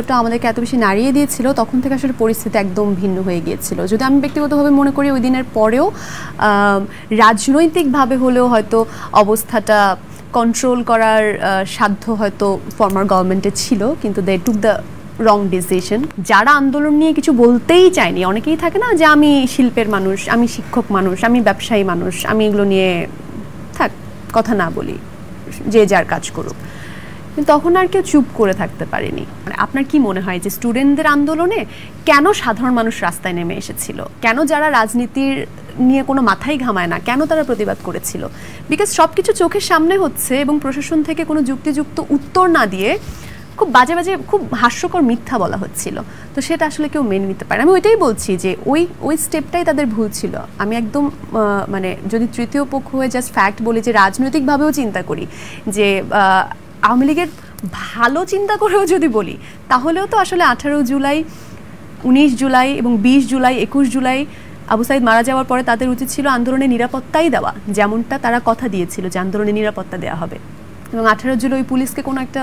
ওটা আমাদেরকে এত বেশি নাড়িয়ে দিয়েছিল, তখন থেকে আসলে পরিস্থিতি একদম ভিন্ন হয়ে গিয়েছিল। যদি আমি ব্যক্তিগতভাবে মনে করি ওই দিনের পরেও রাজনৈতিকভাবে হলেও হয়তো অবস্থাটা কন্ট্রোল করার সাধ্য হয়তো ফর্মার গভর্নমেন্টে ছিল, কিন্তু দে টুক দ্য রং ডিসিশন। যারা আন্দোলন নিয়ে কিছু বলতেই চায়নি, অনেকেই থাকে না যে আমি শিল্পের মানুষ, আমি শিক্ষক মানুষ, আমি ব্যবসায়ী মানুষ, আমি এগুলো নিয়ে থাক কথা না বলি, যে যার কাজ করুক, কিন্তু তখন আর কেউ চুপ করে থাকতে পারেনি। মানে আপনার কি মনে হয় যে স্টুডেন্টদের আন্দোলনে কেন সাধারণ মানুষ রাস্তায় নেমে এসেছিল? কেন যারা রাজনীতির নিয়ে কোনো মাথাই ঘামায় না, কেন তারা প্রতিবাদ করেছিল? বিকজ সব কিছু চোখের সামনে হচ্ছে এবং প্রশাসন থেকে কোনো যুক্তিযুক্ত উত্তর না দিয়ে খুব বাজে বাজে, খুব হাস্যকর মিথ্যা বলা হচ্ছিল। তো সেটা আসলে কেউ মেনে নিতে পারে। আমি ওইটাই বলছি যে ওই স্টেপটাই তাদের ভুল ছিল। আমি একদম মানে যদি তৃতীয় পক্ষ হয়ে জাস্ট ফ্যাক্ট বলি, যে রাজনৈতিকভাবেও চিন্তা করি, যে আওয়ামী লীগের ভালো চিন্তা করেও যদি বলি, তাহলেও তো আসলে 18 জুলাই, 19 জুলাই এবং 20 জুলাই, 21 জুলাই আবু সাইদ মারা যাওয়ার পরে তাদের উচিত ছিল আন্দোলনের নিরাপত্তাই দেওয়া, যেমনটা তারা কথা দিয়েছিল যে আন্দোলনের নিরাপত্তা দেওয়া হবে। এবং 18 জুলাই পুলিশকে কোনো একটা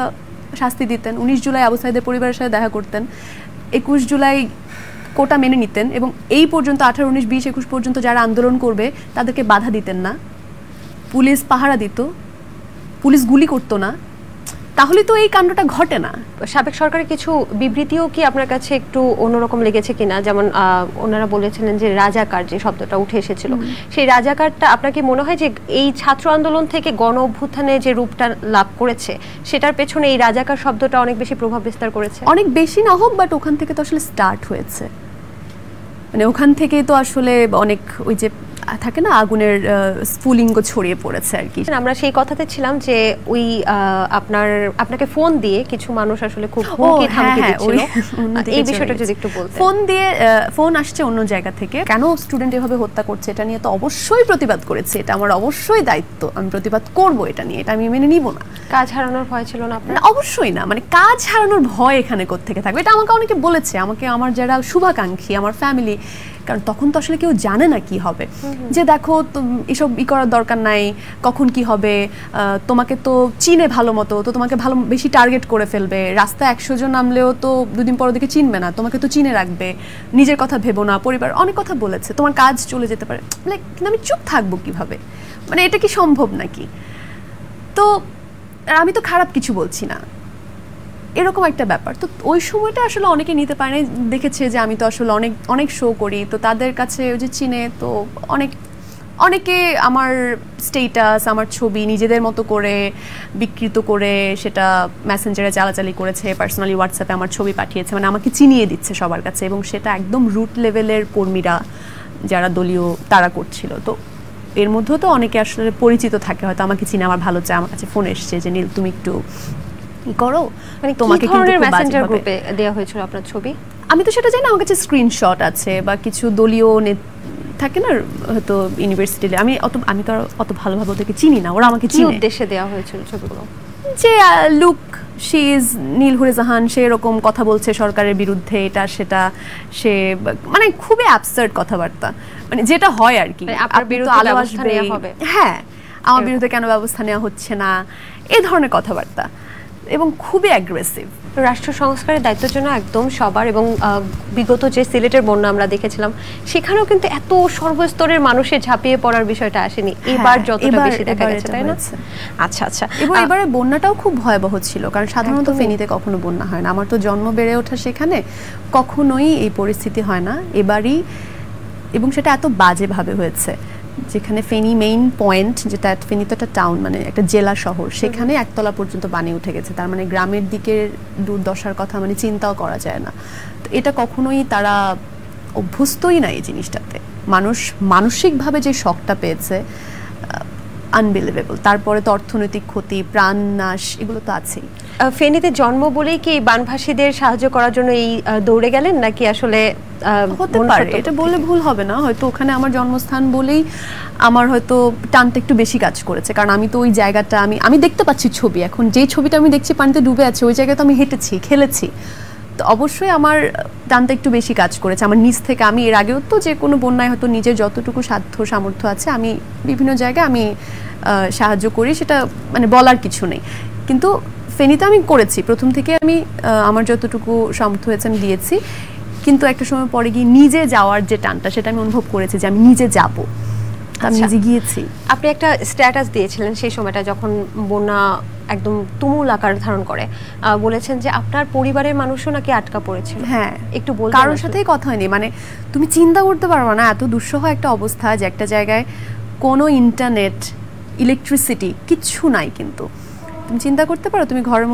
শাস্তি দিতেন, 19 জুলাই আবু সাইদের পরিবারের সাথে দেখা করতেন, 21 জুলাই কোটা মেনে নিতেন, এবং এই পর্যন্ত 18, 19, 20, 21 পর্যন্ত যারা আন্দোলন করবে তাদেরকে বাধা দিতেন না, পুলিশ পাহারা দিত, পুলিশ গুলি করতো না, তাহলে তো এই কাণ্ডটা ঘটে না। সাবেক সরকারের কিছু বিবৃতিও কি আপনার কাছে একটু অন্যরকম লেগেছে কিনা? যেমন ওনারা বলেছিলেন যে রাজাকার, যে শব্দটা উঠে এসেছিল, সেই রাজাকারটা আপনার কি মনে হয় যে এই ছাত্র আন্দোলন থেকে গণ অভ্যুত্থানে যে রূপটা লাভ করেছে সেটার পেছনে এই রাজাকার শব্দটা অনেক বেশি প্রভাব বিস্তার করেছে? অনেক বেশি না হোক, বাট ওখান থেকে তো আসলে স্টার্ট হয়েছে। মানে ওখান থেকেই তো আসলে অনেক ওই যে থাকে না আগুনের স্ফুলিঙ্গ ছড়িয়ে পড়েছে আর কি। আমরা সেই কথাতে ছিলাম যে ওই আপনাকে ফোন দিয়ে কিছু মানুষ আসলে খুব হুমকি ধামকি দিচ্ছিল, এই বিষয়টা যদি একটু বলতেন। ফোন আসছে অন্য জায়গা থেকে, কেন স্টুডেন্ট এভাবে হত্যা করছে এটা নিয়ে তো অবশ্যই প্রতিবাদ করেছে, এটা আমার অবশ্যই দায়িত্ব, আমি প্রতিবাদ করব এটা নিয়ে, এটা আমি মেনে নিব না। কাজ হারানোর ভয় ছিল না আপনার? অবশ্যই না, মানে কাজ হারানোর ভয় এখানে কোত্থেকে থাকবে? এটা আমাকে অনেকে বলেছে, আমাকে আমার যারা শুভাকাঙ্ক্ষী, আমার ফ্যামিলি, কারণ তখন তো আসলে কেউ জানে না কি হবে, যে দেখো এসব করার দরকার নাই, কখন কি হবে, তোমাকে তো চিনে ভালো মতো, তো তোমাকে ভালো বেশি টার্গেট করে ফেলবে, রাস্তায় 100 জন নামলেও তো দুদিন পর ওদিকে চিনবে না, তোমাকে তো চিনে রাখবে, নিজের কথা ভেবো না, পরিবার, অনেক কথা বলেছে, তোমার কাজ চলে যেতে পারে। লাইক আমি চুপ থাকবো কিভাবে? মানে এটা কি সম্ভব নাকি? তো আমি তো খারাপ কিছু বলছি না, এরকম একটা ব্যাপার। তো ওই সময়টা আসলে অনেকে নিতে পারে, দেখেছে যে আমি তো আসলে অনেক শো করি, তো তাদের কাছে ওই যে চিনে, তো অনেকে আমার স্টেটাস, আমার ছবি নিজেদের মতো করে বিকৃত করে সেটা মেসেঞ্জারে চালাচালি করেছে, পার্সোনালি হোয়াটসঅ্যাপে আমার ছবি পাঠিয়েছে, মানে আমাকে চিনিয়ে দিচ্ছে সবার কাছে, এবং সেটা একদম রুট লেভেলের কর্মীরা যারা দলীয় তারা করছিল। তো এর মধ্যেও তো অনেকে আসলে পরিচিত থাকে, হয়তো আমাকে চিনে, আমার ভালো চায়, আমার কাছে ফোন এসছে যে নীল তুমি একটু করো, মানে তোমাকে কিন্তু মেসেঞ্জার গ্রুপে দেয়া হয়েছিল আপনার ছবি? আমি তো সেটা জানি না, আমার কাছে স্ক্রিনশট আছে বা কিছু দলীয় থাকে না হয়তো ইউনিভার্সিটিতে, আমি তো অত ভালোভাবে ওদেরকে চিনি না, ওরা আমাকে চিনে। কি উদ্দেশ্যে দেওয়া হয়েছিল ছবিগুলো? যে লুক শি ইজ নীল হুরে জাহান, সে এরকম কথা বলছে সরকারের বিরুদ্ধে, এটা সেটা, সে মানে খুবই অ্যাবসার্ড কথাবার্তা, মানে যেটা হয় আর কি, আপনার বিরুদ্ধে ব্যবস্থা নেওয়া হবে, হ্যাঁ আমার বিরুদ্ধে কেন ব্যবস্থা নেওয়া হচ্ছে না, এই ধরনের কথাবার্তা, এবং খুবই অ্যাগ্রেসিভ। রাষ্ট্র সংস্কারের দায়িত্বের জন্য একদম সবার, এবং বিগত যে সিলেটের বন্যা আমরা দেখেছিলাম সেখানেও কিন্তু এত সর্বস্তরের মানুষের ঝাঁপিয়ে পড়ার বিষয়টা আসেনি, এবার যতটা বেশি দেখা গেছে, তাই না? আচ্ছা আচ্ছা। এবং এবারে বন্যাটাও খুব ভয়াবহ ছিল, কারণ সাধারণত ফেনীতে কখনো বন্যা হয় না, আমার তো জন্ম বেড়ে ওঠা সেখানে, কখনোই এই পরিস্থিতি হয় না এবারই, এবং সেটা এত বাজেভাবে হয়েছে, যেখানে ফেনী মেইন পয়েন্ট, যেটা ফেনী তো একটা টাউন, মানে একটা জেলা শহর, সেখানে একতলা পর্যন্ত পানি উঠে গেছে, তার মানে গ্রামের দিকের দুর্দশার কথা মানে চিন্তাও করা যায় না। তো এটা কখনোই তারা অভ্যস্তই না এই জিনিসটাতে, মানুষ মানসিকভাবে যে শকটা পেয়েছে আনবিলিভেবল। তারপরে তো অর্থনৈতিক ক্ষতি, প্রাণ নাশ, এগুলো তো আছেই। ফেনীতে জন্ম বলেই কি বানভাসীদের সাহায্য করার জন্য এই দৌড়ে গেলেন, নাকি আসলে হতে পারে, এটা বলে ভুল হবে না, হয়তো ওখানে আমার জন্মস্থান বলেই আমার হয়তো টানটা একটু বেশি কাজ করেছে, কারণ আমি তো ওই জায়গাটা আমি দেখতে পাচ্ছি ছবি, এখন যেই ছবিটা আমি দেখছি পানিতে ডুবে আছে, ওই জায়গায় তো আমি হেঁটেছি, খেলেছি, তো অবশ্যই আমার টানটা একটু বেশি কাজ করেছে আমার নিজ থেকে। আমি এর আগেও তো যে কোনো বন্যায় হয়তো নিজের যতটুকু সাধ্য সামর্থ্য আছে আমি বিভিন্ন জায়গায় আমি সাহায্য করি, সেটা মানে বলার কিছু নেই, কিন্তু ফেনীতে আমি করেছি প্রথম থেকে, আমি আমার যতটুকু সামর্থ্য হয়েছে আমি দিয়েছি, কিন্তু একটা সময় পরে গিয়ে নিজে যাওয়ার যে টানটা সেটা আমি অনুভব করেছি যে আমি নিজে যাব, আমি নিজে গিয়েছি। আপনি একটা স্ট্যাটাস দিয়েছিলেন সেই সময়টা যখন বন্যা একদম তুমুল আকার ধারণ করে, বলেছেন যে আপনার পরিবারের মানুষও নাকি আটকা পড়েছিল। হ্যাঁ, একটু বলবেন? কারোর সাথেই কথা হয়নি, মানে তুমি চিন্তা করতে পারবে না এত দুঃসহ একটা অবস্থা যে একটা জায়গায় কোনো ইন্টারনেট, ইলেকট্রিসিটি কিচ্ছু নাই, কিন্তু তুমি চিন্তা করতে পারো তুমি ঘরের মধ্যে